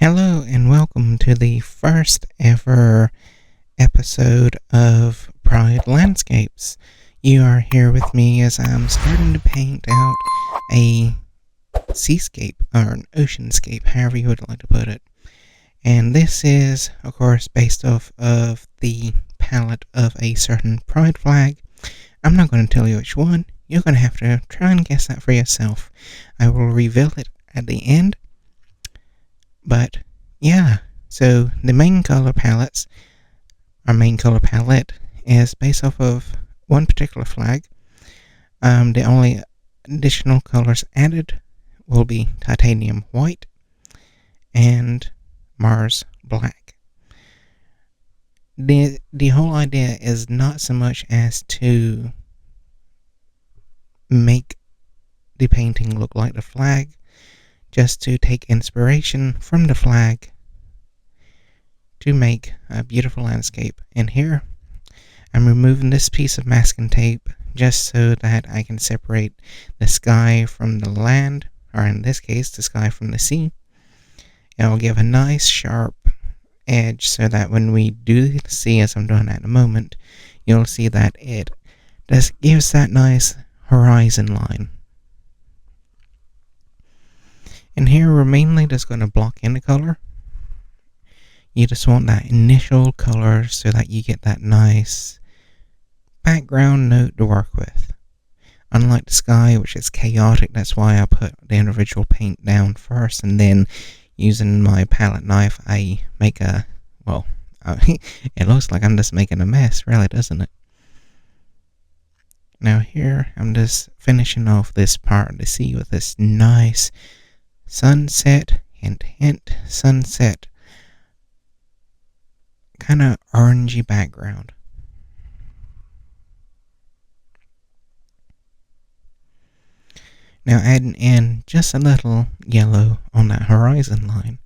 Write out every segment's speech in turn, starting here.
Hello and welcome to the first ever episode of Pride Landscapes. You are here with me as I'm starting to paint out a seascape or an oceanscape, however you would like to put it. And this is, of course, based off of the palette of a certain Pride flag. I'm not going to tell you which one. You're going to have to try and guess that for yourself. I will reveal it at the end. But yeah, so the main color palette is based off of one particular flag. The only additional colors added will be titanium white and Mars black. The whole idea is not so much as to make the painting look like the flag, just to take inspiration from the flag to make a beautiful landscape. And here, I'm removing this piece of masking tape just so that I can separate the sky from the land, or in this case, the sky from the sea. It will give a nice sharp edge so that when we do see, as I'm doing at the moment, you'll see that it just gives that nice horizon line. And here we're mainly just going to block in the color. You just want that initial color so that you get that nice background note to work with. Unlike the sky, which is chaotic, that's why I put the individual paint down first, and then using my palette knife, I make it looks like I'm just making a mess, really, doesn't it? Now here, I'm just finishing off this part of the sea with this nice sunset, hint, sunset, kind of orangey background. Now adding in just a little yellow on that horizon line,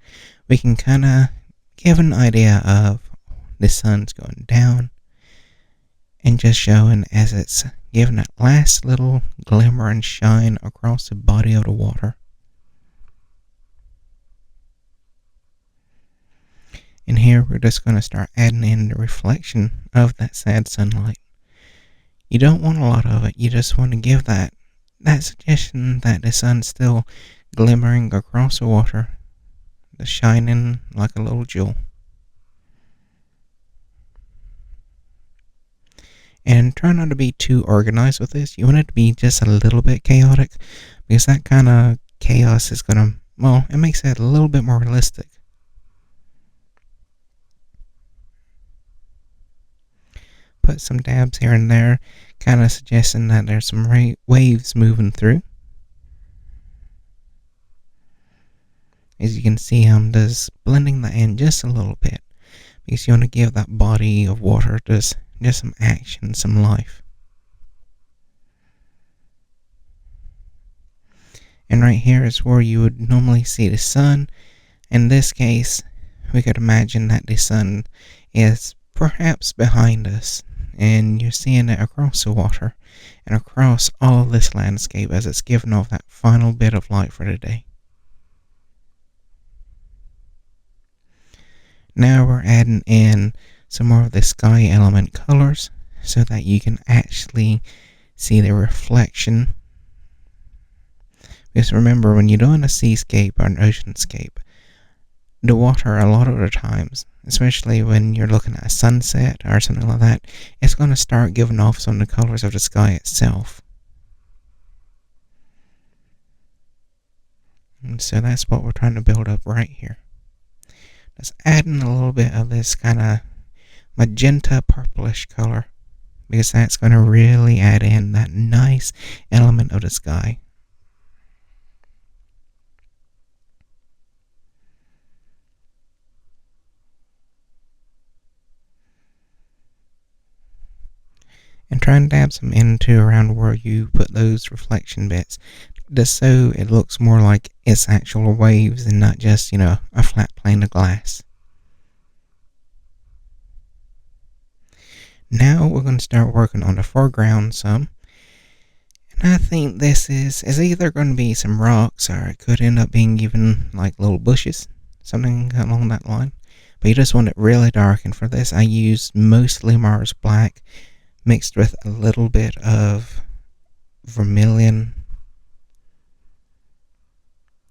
we can kind of give an idea of the sun's going down and just showing as it's giving that last little glimmer and shine across the body of the water. And here we're just going to start adding in the reflection of that sad sunlight. You don't want a lot of it. You just want to give that suggestion that the sun's still glimmering across the water, just shining like a little jewel. And try not to be too organized with this. You want it to be just a little bit chaotic, because that kind of chaos is going to, it makes it a little bit more realistic. Put some dabs here and there, kind of suggesting that there's some waves moving through. As you can see, I'm just blending that in just a little bit, because you want to give that body of water just some action, some life. And right here is where you would normally see the sun. In this case, we could imagine that the sun is perhaps behind us, and you're seeing it across the water and across all of this landscape as it's giving off that final bit of light for the day. Now we're adding in some more of the sky element colors so that you can actually see the reflection. Because remember, when you're doing a seascape or an oceanscape, the water, a lot of the times, especially when you're looking at a sunset or something like that, it's going to start giving off some of the colors of the sky itself. And so that's what we're trying to build up right here. Just adding a little bit of this kind of magenta purplish color, because that's going to really add in that nice element of the sky. And try and dab some into around where you put those reflection bits, just so it looks more like it's actual waves and not just, a flat plane of glass. Now we're going to start working on the foreground some. And I think this is either going to be some rocks, or it could end up being even like little bushes. something along that line. But you just want it really dark, and for this I used mostly Mars Black mixed with a little bit of vermilion,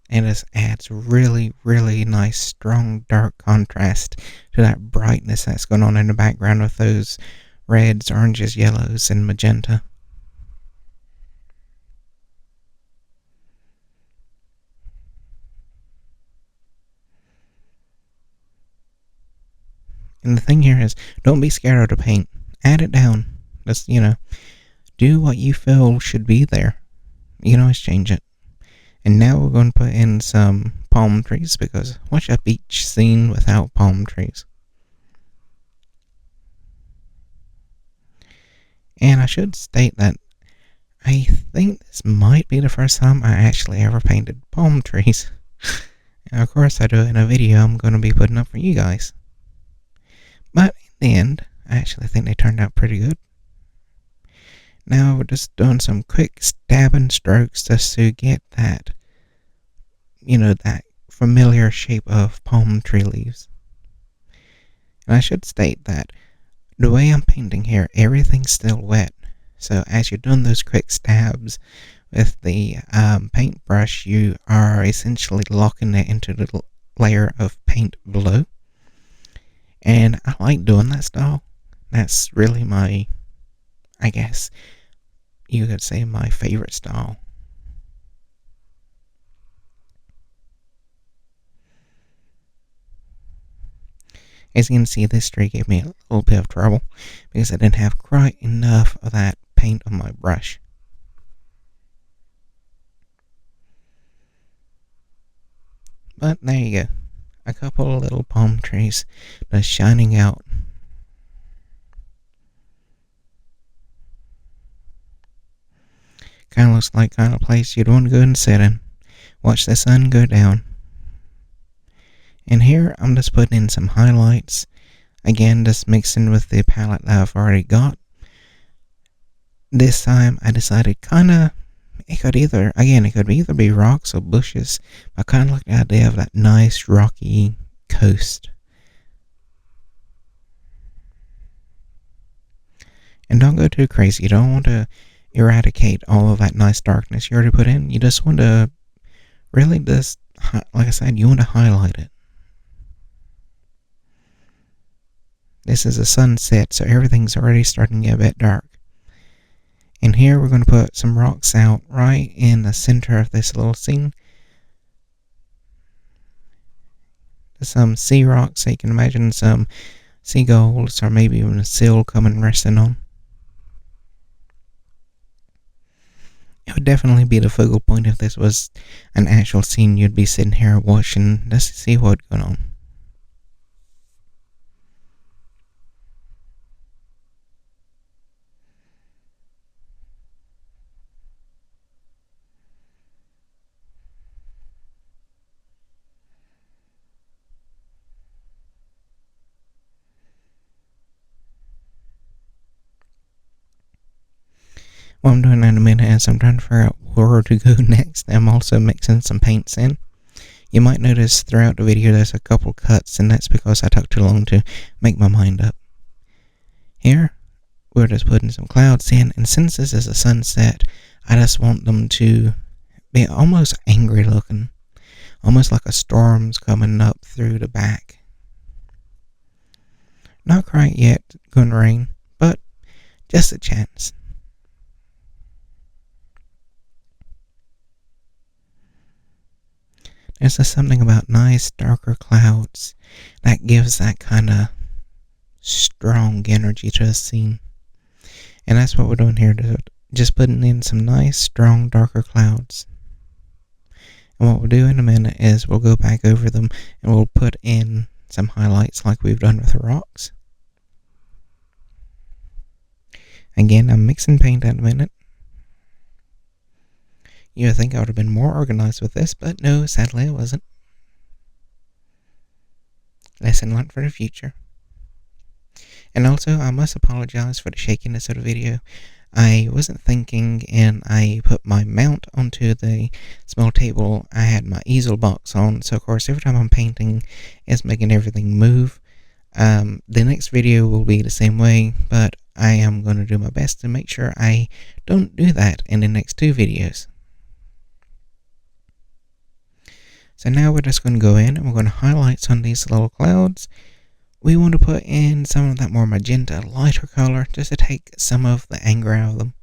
and this adds really, really nice, strong, dark contrast to that brightness that's going on in the background with those reds, oranges, yellows, and magenta. And the thing here is, don't be scared of the paint. Add it down. Just, do what you feel should be there. You can always change it. And now we're going to put in some palm trees, because what's a beach scene without palm trees? And I should state that I think this might be the first time I actually ever painted palm trees. And of course I do it in a video I'm going to be putting up for you guys. But in the end, I actually think they turned out pretty good. Now we're just doing some quick stabbing strokes just to get that, that familiar shape of palm tree leaves. And I should state that the way I'm painting here, everything's still wet. So as you're doing those quick stabs with the paintbrush, you are essentially locking it into the layer of paint below. And I like doing that style. That's really my, I guess you could say, my favorite style. As you can see, this tree gave me a little bit of trouble because I didn't have quite enough of that paint on my brush. But there you go. A couple of little palm trees just shining out. Kind of looks like kind of place you'd want to go and sit in. Watch the sun go down. And here I'm just putting in some highlights. Again, just mixing with the palette that I've already got. This time I decided it could either be rocks or bushes. I kind of like the idea of that nice rocky coast. And don't go too crazy. You don't want to eradicate all of that nice darkness you already put in. You just want to really just, like I said, you want to highlight it. This is a sunset, so everything's already starting to get a bit dark. And here we're going to put some rocks out right in the center of this little scene. Some sea rocks, so you can imagine some seagulls or maybe even a seal coming resting on. It would definitely be the focal point if this was an actual scene you'd be sitting here watching just to see what's going on. What I'm doing in a minute is I'm trying to figure out where to go next. I'm also mixing some paints in. You might notice throughout the video there's a couple cuts, and that's because I took too long to make my mind up. Here, we're just putting some clouds in, and since this is a sunset, I just want them to be almost angry looking. Almost like a storm's coming up through the back. Not quite yet going to rain, but just a chance. There's just something about nice, darker clouds that gives that kind of strong energy to the scene. And that's what we're doing here, just putting in some nice, strong, darker clouds. And what we'll do in a minute is we'll go back over them and we'll put in some highlights like we've done with the rocks. Again, I'm mixing paint in a minute. You would think I would have been more organized with this, but no, sadly I wasn't. Lesson learned for the future. And also, I must apologize for the shakiness of the video. I wasn't thinking, and I put my mount onto the small table. I had my easel box on, so of course every time I'm painting, it's making everything move. The next video will be the same way, but I am going to do my best to make sure I don't do that in the next two videos. So now we're just going to go in and we're going to highlight some of these little clouds. We want to put in some of that more magenta, lighter color, just to take some of the anger out of them.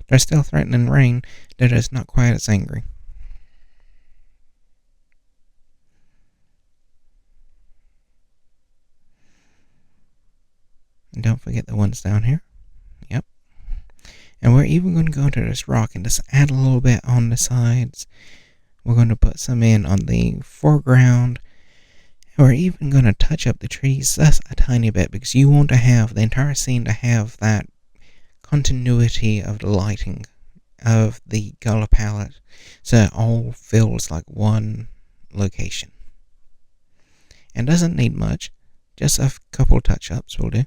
They're still threatening rain, they're just not quite as angry. And don't forget the ones down here. Yep. And we're even going to go into this rock and just add a little bit on the sides. We're going to put some in on the foreground. And we're even going to touch up the trees just a tiny bit, because you want to have the entire scene to have that continuity of the lighting of the color palette, so it all feels like one location. And doesn't need much, just a couple touch-ups will do.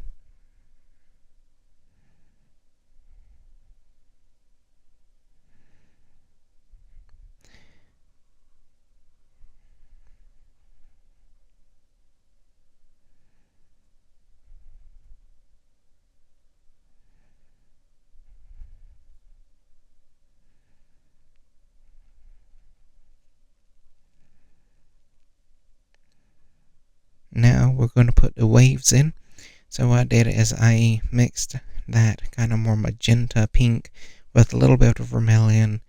Now we're going to put the waves in. So what I did is I mixed that kind of more magenta pink with a little bit of vermilion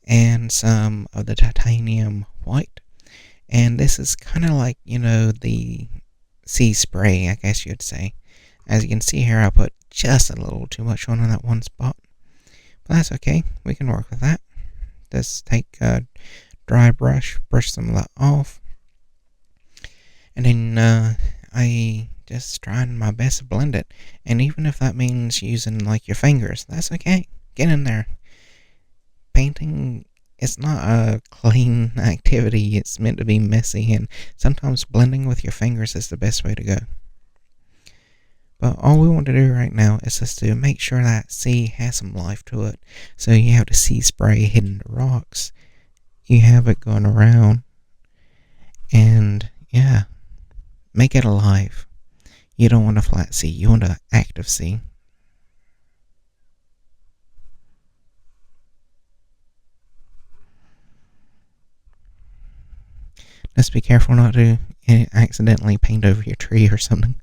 and some of the titanium white. And this is kind of like, the sea spray, I guess you'd say. As you can see here, I put just a little too much on in that one spot. But that's okay, we can work with that. Just take a dry brush some of that off. And then I just trying my best to blend it. And even if that means using like your fingers, that's okay. Get in there. Painting, it's not a clean activity. It's meant to be messy, and sometimes blending with your fingers is the best way to go. But all we want to do right now is just to make sure that sea has some life to it. So you have the sea spray hitting the rocks. You have it going around. And yeah, make it alive. You don't want a flat sea. You want an active sea. Just be careful not to accidentally paint over your tree or something.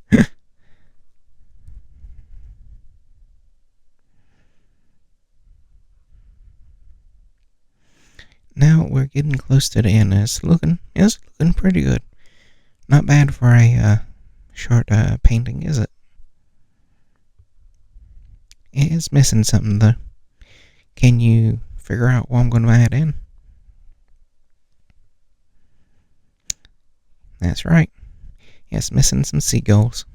Now we're getting close to the end. It's looking pretty good. Not bad for a short painting, is it? It is missing something though. Can you figure out what I'm going to add in? That's right. It's missing some seagulls.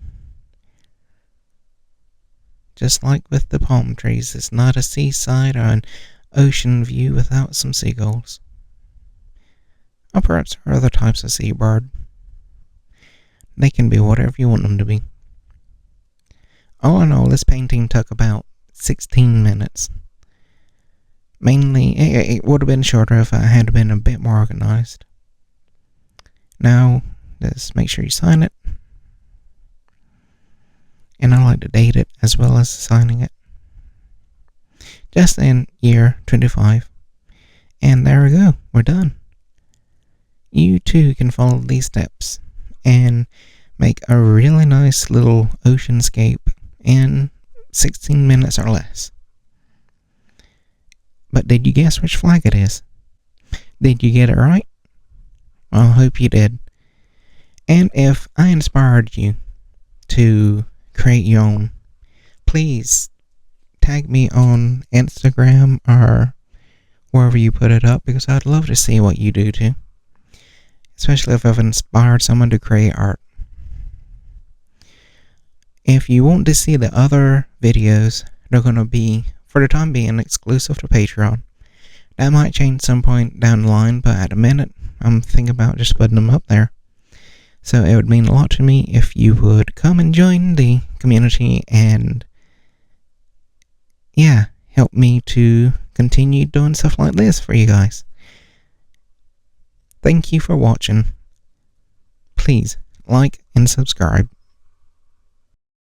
Just like with the palm trees, it's not a seaside or an ocean view without some seagulls. Or perhaps there are other types of seabird. They can be whatever you want them to be. All in all, this painting took about 16 minutes. Mainly, it would have been shorter if I had been a bit more organized. Now, just make sure you sign it. And I like to date it as well as signing it. Just in year 25. And there we go, we're done. You too can follow these steps and make a really nice little oceanscape in 16 minutes or less. But did you guess which flag it is? Did you get it right? I hope you did. And if I inspired you to create your own, please tag me on Instagram or wherever you put it up, because I'd love to see what you do too. Especially if I've inspired someone to create art. If you want to see the other videos, they're going to be, for the time being, exclusive to Patreon. That might change some point down the line, but at the minute, I'm thinking about just putting them up there. So it would mean a lot to me if you would come and join the community and, yeah, help me to continue doing stuff like this for you guys. Thank you for watching. Please like and subscribe.